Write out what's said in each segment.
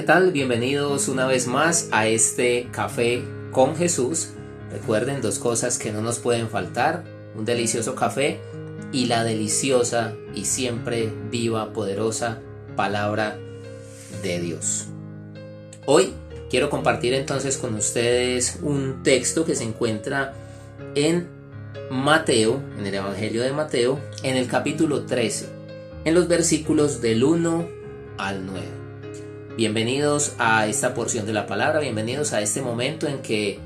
¿qué tal? Bienvenidos una vez más a este Café con Jesús. Recuerden dos cosas que no nos pueden faltar: un delicioso café y la deliciosa y siempre viva, poderosa palabra de Dios. Hoy quiero compartir entonces con ustedes un texto que se encuentra en Mateo, en el Evangelio de Mateo, en el capítulo 13, en los versículos del 1 al 9. Bienvenidos a esta porción de la palabra, bienvenidos a este momento en que,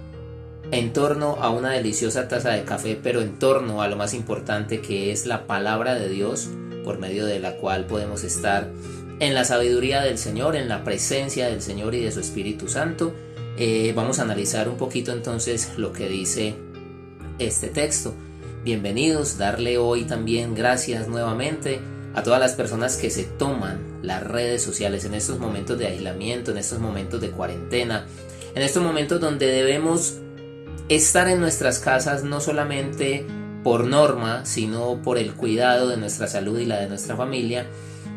en torno a una deliciosa taza de café, pero en torno a lo más importante, que es la palabra de Dios, por medio de la cual podemos estar en la sabiduría del Señor, en la presencia del Señor y de su Espíritu Santo. Vamos a analizar un poquito entonces lo que dice este texto. Bienvenidos, darle hoy también gracias nuevamente a todas las personas que se toman las redes sociales en estos momentos de aislamiento, en estos momentos de cuarentena, en estos momentos donde debemos estar en nuestras casas no solamente por norma, sino por el cuidado de nuestra salud y la de nuestra familia.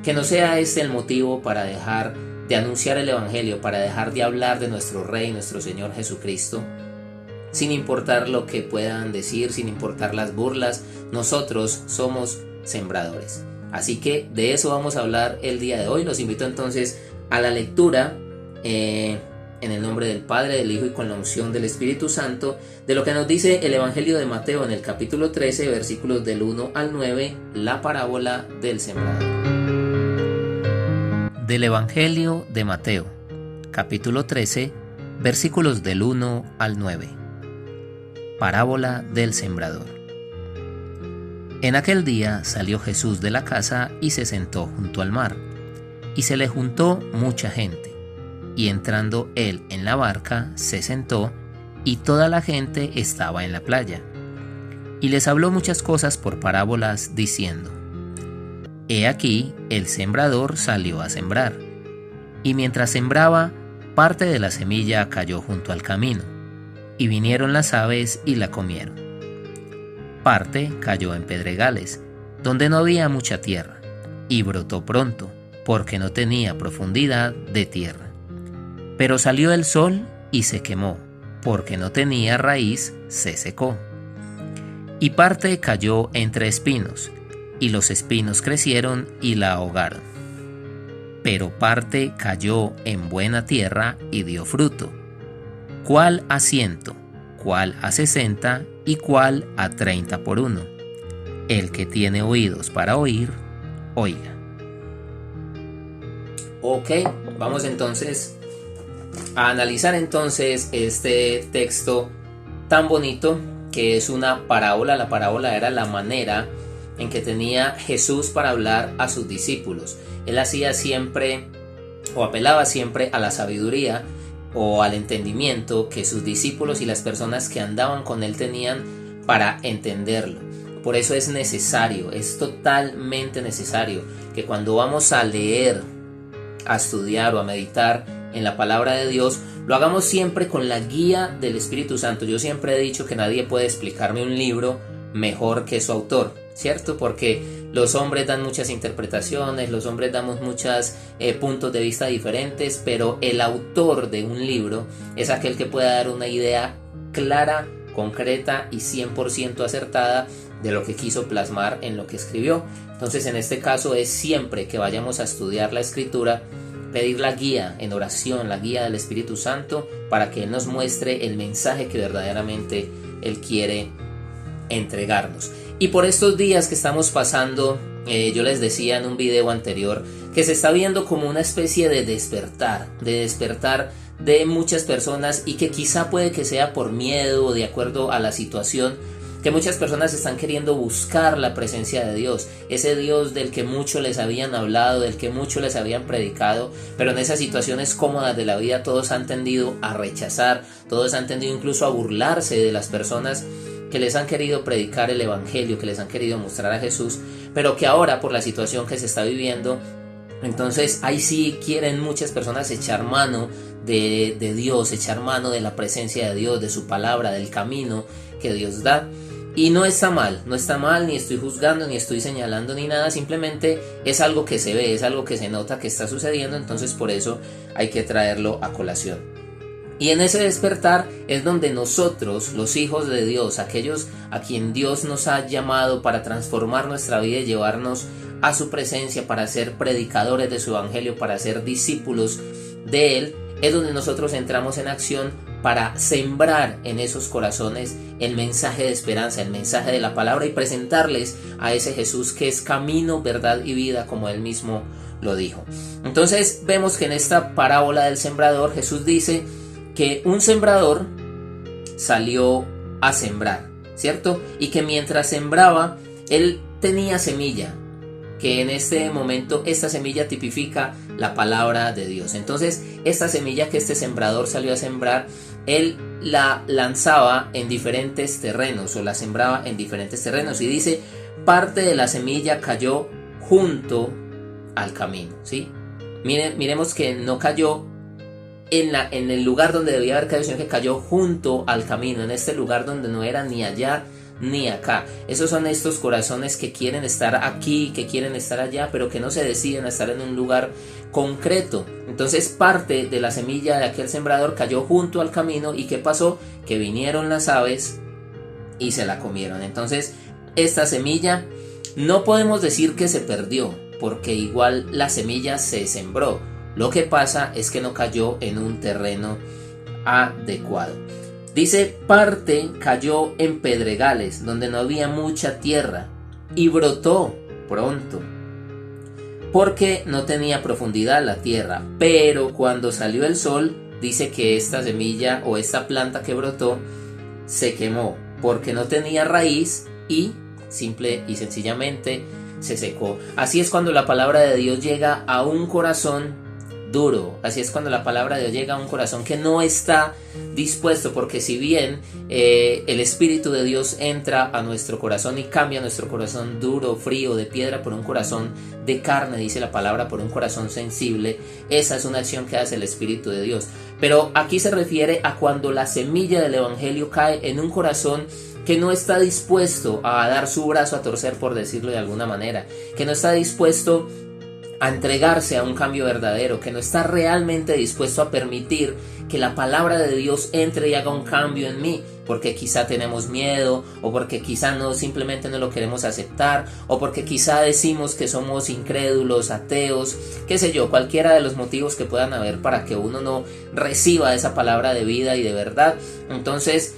Que no sea este el motivo para dejar de anunciar el Evangelio, para dejar de hablar de nuestro Rey, nuestro Señor Jesucristo, sin importar lo que puedan decir, sin importar las burlas. Nosotros somos sembradores. Así que de eso vamos a hablar el día de hoy. Los invito entonces a la lectura en el nombre del Padre, del Hijo y con la unción del Espíritu Santo, de lo que nos dice el Evangelio de Mateo en el capítulo 13, versículos del 1 al 9, la parábola del sembrador. Del Evangelio de Mateo, capítulo 13, versículos del 1 al 9. Parábola del sembrador. En aquel día salió Jesús de la casa y se sentó junto al mar, y se le juntó mucha gente, y entrando él en la barca, se sentó, y toda la gente estaba en la playa. Y les habló muchas cosas por parábolas, diciendo: He aquí, el sembrador salió a sembrar, y mientras sembraba, parte de la semilla cayó junto al camino, y vinieron las aves y la comieron. Parte cayó en pedregales, donde no había mucha tierra, y brotó pronto, porque no tenía profundidad de tierra. Pero salió el sol y se quemó, porque no tenía raíz, se secó. Y parte cayó entre espinos, y los espinos crecieron y la ahogaron. Pero parte cayó en buena tierra y dio fruto, cuál a 100, cuál a 60 y cuál a 30 por 1. El que tiene oídos para oír, oiga. Ok, vamos entonces a analizar entonces este texto tan bonito que es una parábola. La parábola era la manera en que tenía Jesús para hablar a sus discípulos. Él hacía siempre o apelaba siempre a la sabiduría o al entendimiento que sus discípulos y las personas que andaban con él tenían para entenderlo. Por eso es necesario, es totalmente necesario que cuando vamos a leer, a estudiar o a meditar en la palabra de Dios, lo hagamos siempre con la guía del Espíritu Santo. Yo siempre he dicho que nadie puede explicarme un libro mejor que su autor, ¿cierto? Porque los hombres dan muchas interpretaciones, los hombres damos muchos puntos de vista diferentes, pero el autor de un libro es aquel que pueda dar una idea clara, concreta y 100% acertada de lo que quiso plasmar en lo que escribió. Entonces, en este caso es siempre que vayamos a estudiar la Escritura, pedir la guía en oración, la guía del Espíritu Santo, para que Él nos muestre el mensaje que verdaderamente Él quiere entregarnos. Y por estos días que estamos pasando, yo les decía en un video anterior que se está viendo como una especie de despertar de muchas personas, y que quizá puede que sea por miedo o de acuerdo a la situación, que muchas personas están queriendo buscar la presencia de Dios, ese Dios del que mucho les habían hablado, del que mucho les habían predicado, pero en esas situaciones cómodas de la vida todos han tendido a rechazar, todos han tendido incluso a burlarse de las personas que les han querido predicar el Evangelio, que les han querido mostrar a Jesús, pero que ahora por la situación que se está viviendo, entonces ahí sí quieren muchas personas echar mano de Dios, echar mano de la presencia de Dios, de su palabra, del camino que Dios da. Y no está mal, no está mal, ni estoy juzgando, ni estoy señalando, ni nada, simplemente es algo que se ve, es algo que se nota que está sucediendo, entonces por eso hay que traerlo a colación. Y en ese despertar es donde nosotros, los hijos de Dios, aquellos a quien Dios nos ha llamado para transformar nuestra vida y llevarnos a su presencia, para ser predicadores de su evangelio, para ser discípulos de Él, es donde nosotros entramos en acción para sembrar en esos corazones el mensaje de esperanza, el mensaje de la palabra y presentarles a ese Jesús que es camino, verdad y vida, como Él mismo lo dijo. Entonces vemos que en esta parábola del sembrador Jesús dice que un sembrador salió a sembrar, ¿cierto? Y que mientras sembraba, él tenía semilla, que en este momento esta semilla tipifica la palabra de Dios. Entonces, esta semilla que este sembrador salió a sembrar, él la lanzaba en diferentes terrenos o la sembraba en diferentes terrenos. Y dice, parte de la semilla cayó junto al camino, ¿sí? Miremos que no cayó en el lugar donde debía haber caído, sino que cayó junto al camino, en este lugar donde no era ni allá ni acá. Esos son estos corazones que quieren estar aquí, que quieren estar allá, pero que no se deciden a estar en un lugar concreto. Entonces parte de la semilla de aquel sembrador cayó junto al camino. ¿Y qué pasó? Que vinieron las aves y se la comieron. Entonces esta semilla no podemos decir que se perdió, porque igual la semilla se sembró. Lo que pasa es que no cayó en un terreno adecuado. Dice, parte cayó en pedregales, donde no había mucha tierra, y brotó pronto, porque no tenía profundidad la tierra. Pero cuando salió el sol, dice que esta semilla o esta planta que brotó se quemó, porque no tenía raíz y simple y sencillamente se secó. Así es cuando la palabra de Dios llega a un corazón duro. Así es cuando la palabra de Dios llega a un corazón que no está dispuesto, porque si bien el Espíritu de Dios entra a nuestro corazón y cambia nuestro corazón duro, frío, de piedra, por un corazón de carne, dice la palabra, por un corazón sensible, esa es una acción que hace el Espíritu de Dios. Pero aquí se refiere a cuando la semilla del Evangelio cae en un corazón que no está dispuesto a dar su brazo a torcer, por decirlo de alguna manera, que no está dispuesto a entregarse a un cambio verdadero, que no está realmente dispuesto a permitir que la palabra de Dios entre y haga un cambio en mí, porque quizá tenemos miedo, o porque quizá no, simplemente no lo queremos aceptar, o porque quizá decimos que somos incrédulos, ateos, qué sé yo, cualquiera de los motivos que puedan haber para que uno no reciba esa palabra de vida y de verdad. Entonces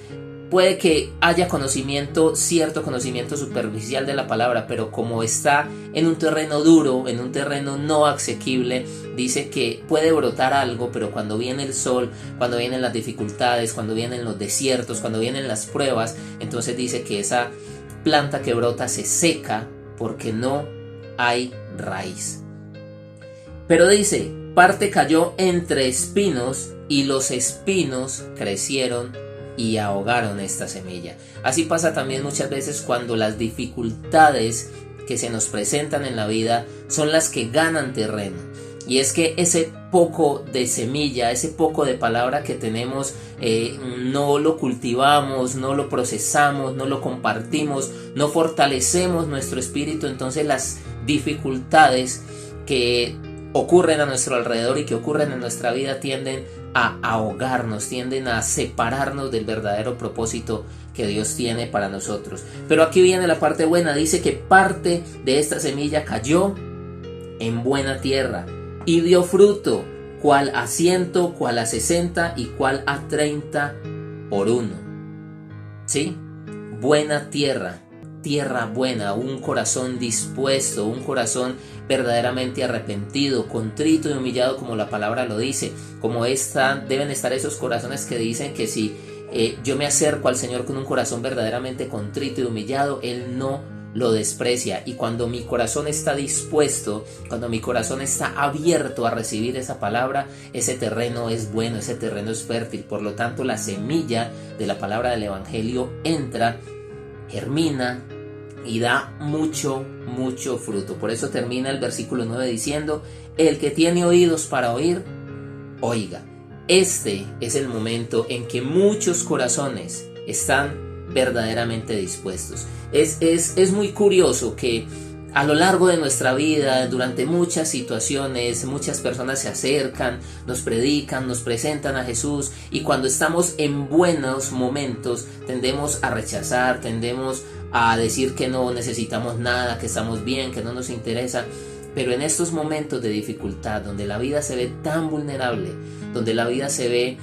puede que haya conocimiento, cierto conocimiento superficial de la palabra, pero como está en un terreno duro, en un terreno no asequible, dice que puede brotar algo, pero cuando viene el sol, cuando vienen las dificultades, cuando vienen los desiertos, cuando vienen las pruebas, entonces dice que esa planta que brota se seca porque no hay raíz. Pero dice, parte cayó entre espinos y los espinos crecieron y ahogaron esta semilla. Así pasa también muchas veces cuando las dificultades que se nos presentan en la vida son las que ganan terreno. Y es que ese poco de semilla, ese poco de palabra que tenemos, no lo cultivamos, no lo procesamos, no lo compartimos, no fortalecemos nuestro espíritu. Entonces las dificultades que ocurren a nuestro alrededor y que ocurren en nuestra vida tienden a ahogarnos, tienden a separarnos del verdadero propósito que Dios tiene para nosotros. Pero aquí viene la parte buena, dice que parte de esta semilla cayó en buena tierra y dio fruto, cual a 100, cual a 60 y cual a 30 por uno. ¿Sí? Buena tierra, tierra buena, un corazón dispuesto, un corazón verdaderamente arrepentido, contrito y humillado, como la palabra lo dice. Como deben estar esos corazones que dicen que si yo me acerco al Señor con un corazón verdaderamente contrito y humillado, Él no lo desprecia. Y cuando mi corazón está dispuesto, cuando mi corazón está abierto a recibir esa palabra, ese terreno es bueno, ese terreno es fértil. Por lo tanto, la semilla de la palabra del Evangelio entra, germina y da mucho fruto. Por eso termina el versículo 9 diciendo: el que tiene oídos para oír, oiga. Este es el momento en que muchos corazones están verdaderamente dispuestos. Es muy curioso que a lo largo de nuestra vida, durante muchas situaciones, muchas personas se acercan, nos predican, nos presentan a Jesús, y cuando estamos en buenos momentos tendemos a rechazar, tendemos a decir que no necesitamos nada, que estamos bien, que no nos interesa. Pero en estos momentos de dificultad, donde la vida se ve tan vulnerable, donde la vida se ve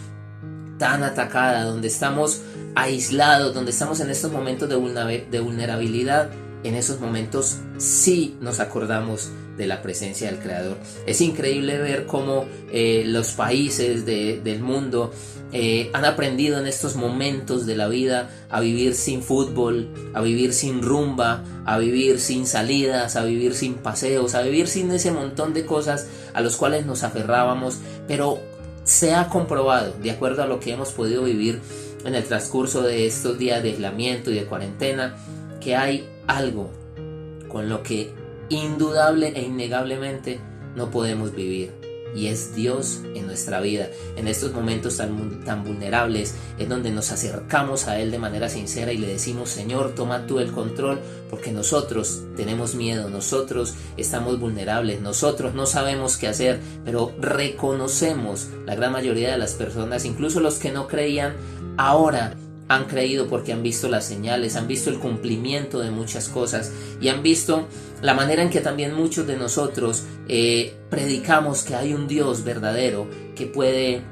tan atacada, donde estamos aislados, donde estamos en estos momentos de vulnerabilidad, en esos momentos sí nos acordamos de la presencia del Creador. Es increíble ver cómo los países del mundo han aprendido en estos momentos de la vida a vivir sin fútbol, a vivir sin rumba, a vivir sin salidas, a vivir sin paseos, a vivir sin ese montón de cosas a los cuales nos aferrábamos. Pero se ha comprobado, de acuerdo a lo que hemos podido vivir en el transcurso de estos días de aislamiento y de cuarentena, que hay algo con lo que indudable e innegablemente no podemos vivir, y es Dios en nuestra vida. En estos momentos tan vulnerables es donde nos acercamos a Él de manera sincera y le decimos: Señor, toma tú el control, porque nosotros tenemos miedo, nosotros estamos vulnerables, nosotros no sabemos qué hacer, pero reconocemos, la gran mayoría de las personas, incluso los que no creían, ahora han creído porque han visto las señales, han visto el cumplimiento de muchas cosas y han visto la manera en que también muchos de nosotros predicamos que hay un Dios verdadero que puede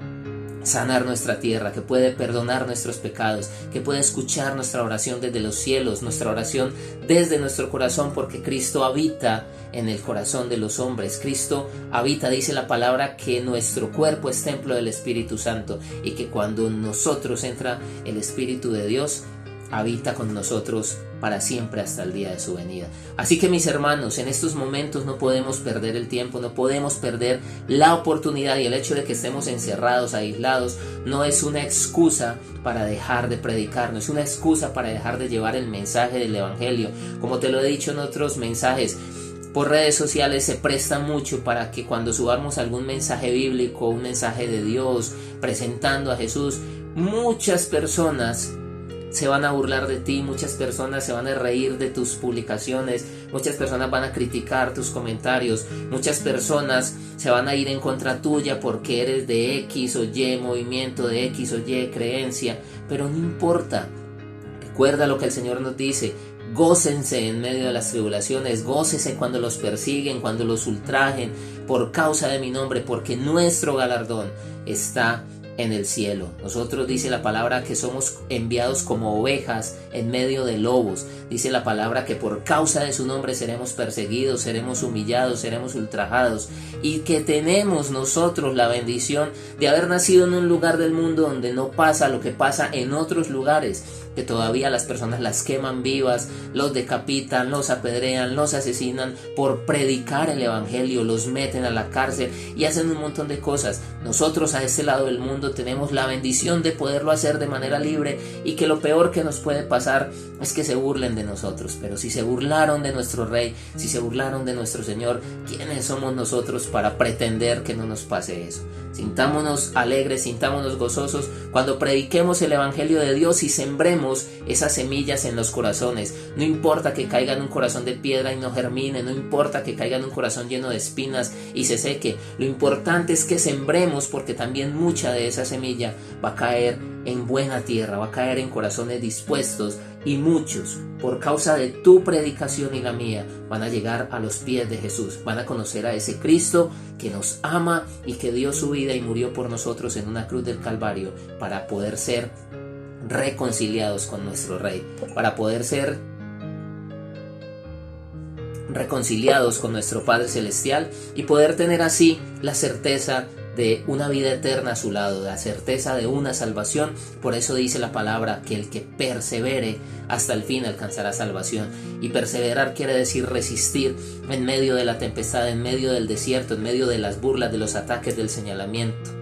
sanar nuestra tierra, que puede perdonar nuestros pecados, que puede escuchar nuestra oración desde los cielos, nuestra oración desde nuestro corazón, porque Cristo habita en el corazón de los hombres. Cristo habita, dice la palabra, que nuestro cuerpo es templo del Espíritu Santo, y que cuando en nosotros entra el Espíritu de Dios, habita con nosotros para siempre hasta el día de su venida. Así que, mis hermanos, en estos momentos no podemos perder el tiempo, no podemos perder la oportunidad, y el hecho de que estemos encerrados, aislados, no es una excusa para dejar de predicar, no es una excusa para dejar de llevar el mensaje del Evangelio. Como te lo he dicho en otros mensajes, por redes sociales se presta mucho para que cuando subamos algún mensaje bíblico, un mensaje de Dios presentando a Jesús, muchas personas se van a burlar de ti, muchas personas se van a reír de tus publicaciones, muchas personas van a criticar tus comentarios, muchas personas se van a ir en contra tuya porque eres de X o Y movimiento, de X o Y creencia, pero no importa. Recuerda lo que el Señor nos dice: gócense en medio de las tribulaciones, gócese cuando los persiguen, cuando los ultrajen por causa de mi nombre, porque nuestro galardón está en el cielo. Nosotros, dice la palabra, que somos enviados como ovejas en medio de lobos. Dice la palabra que por causa de su nombre seremos perseguidos, seremos humillados, seremos ultrajados, y que tenemos nosotros la bendición de haber nacido en un lugar del mundo donde no pasa lo que pasa en otros lugares, que todavía las personas las queman vivas, los decapitan, los apedrean, los asesinan por predicar el Evangelio, los meten a la cárcel y hacen un montón de cosas. Nosotros a este lado del mundo tenemos la bendición de poderlo hacer de manera libre, y que lo peor que nos puede pasar es que se burlen de nosotros. Pero si se burlaron de nuestro Rey, si se burlaron de nuestro Señor, ¿quiénes somos nosotros para pretender que no nos pase eso? Sintámonos alegres, sintámonos gozosos cuando prediquemos el Evangelio de Dios y sembremos esas semillas en los corazones. No importa que caiga en un corazón de piedra y no germine, no importa que caiga en un corazón lleno de espinas y se seque. Lo importante es que sembremos, porque también mucha de esa semilla va a caer en buena tierra, va a caer en corazones dispuestos, y muchos, por causa de tu predicación y la mía, van a llegar a los pies de Jesús, van a conocer a ese Cristo que nos ama y que dio su vida y murió por nosotros en una cruz del Calvario para poder ser reconciliados con nuestro Rey, para poder ser reconciliados con nuestro Padre Celestial y poder tener así la certeza de una vida eterna a su lado, la certeza de una salvación. Por eso dice la palabra que el que persevere hasta el fin alcanzará salvación. Y perseverar quiere decir resistir en medio de la tempestad, en medio del desierto, en medio de las burlas, de los ataques, del señalamiento.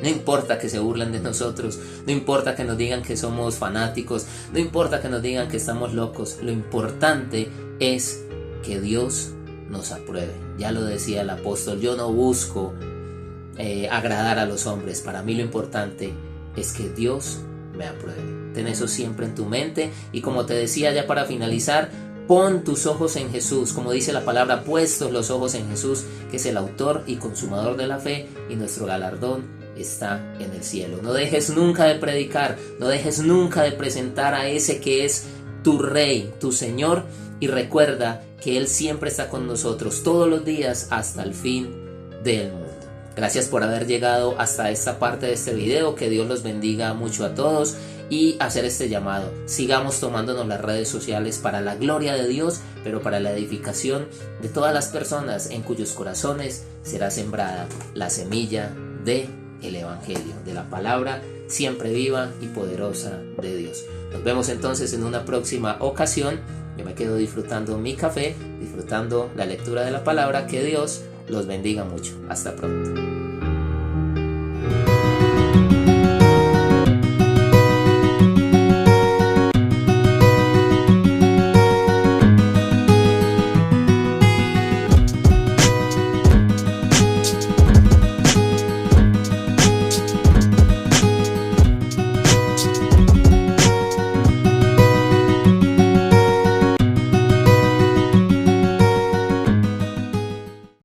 No importa que se burlen de nosotros, no importa que nos digan que somos fanáticos, no importa que nos digan que estamos locos. Lo importante es que Dios nos apruebe. Ya lo decía el apóstol: yo no busco agradar a los hombres. Para mí lo importante es que Dios me apruebe. Ten eso siempre en tu mente y como te decía ya para finalizar, pon tus ojos en Jesús, como dice la palabra, puestos los ojos en Jesús, que es el autor y consumador de la fe, y nuestro galardón está en el cielo. No dejes nunca de predicar, no dejes nunca de presentar a ese que es tu Rey, tu Señor, y recuerda que Él siempre está con nosotros todos los días hasta el fin del mundo. Gracias por haber llegado hasta esta parte de este video, que Dios los bendiga mucho a todos y hacer este llamado. Sigamos tomándonos las redes sociales para la gloria de Dios, pero para la edificación de todas las personas en cuyos corazones será sembrada la semilla de el Evangelio, de la palabra siempre viva y poderosa de Dios. Nos vemos entonces en una próxima ocasión. Yo me quedo disfrutando mi café, disfrutando la lectura de la palabra. Que Dios los bendiga mucho. Hasta pronto.